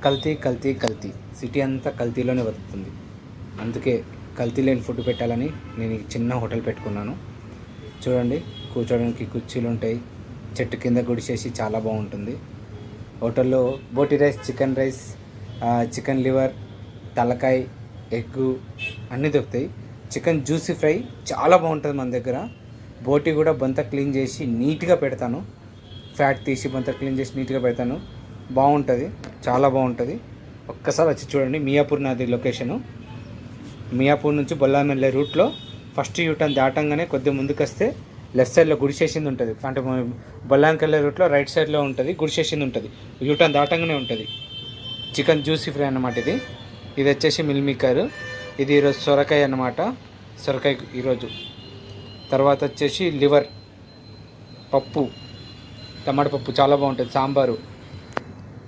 కల్తీ కల్తీ కల్తీ, సిటీ అంతా కల్తీలోనే బతుకుతుంది. అందుకే కల్తీ లేని ఫుడ్ పెట్టాలని నేను ఈ చిన్న హోటల్ పెట్టుకున్నాను. చూడండి, కూర్చోడానికి కుర్చీలు ఉంటాయి, చెట్టు కింద గుడిసేసి చాలా బాగుంటుంది. హోటల్లో బోటి rice, chicken rice, chicken liver, తలకాయ, ఎగ్గు అన్నీ దొరుకుతాయి. చికెన్ జ్యూసీ ఫ్రై చాలా బాగుంటుంది మన దగ్గర. బోటి కూడా బంత క్లీన్ చేసి నీట్గా పెడతాను, ఫ్యాట్ తీసి బంత క్లీన్ చేసి నీట్గా పెడతాను. బాగుంటుంది, చాలా బాగుంటుంది. ఒక్కసారి వచ్చి చూడండి. మియాపూర్ నాది లొకేషను. మియాపూర్ నుంచి బొల్లారం వెళ్ళే రూట్లో ఫస్ట్ యూటర్న్ దాటంగానే కొద్దిగా ముందుకు వస్తే లెఫ్ట్ సైడ్లో గుడిసేసింది ఉంటుంది. అంటే బొల్లారంకి వెళ్ళే రూట్లో రైట్ సైడ్లో ఉంటుంది, గుడిసేసింది ఉంటుంది. యూటర్న్ దాటంగానే ఉంటుంది. చికెన్ జ్యూసీ ఫ్రై అన్నమాట ఇది. ఇది వచ్చేసి మిల్ మేకర్. ఇది ఈరోజు సొరకాయ అన్నమాట, సొరకాయ ఈరోజు. తర్వాత వచ్చేసి లివర్, పప్పు, టమాటా పప్పు చాలా బాగుంటుంది, సాంబారు.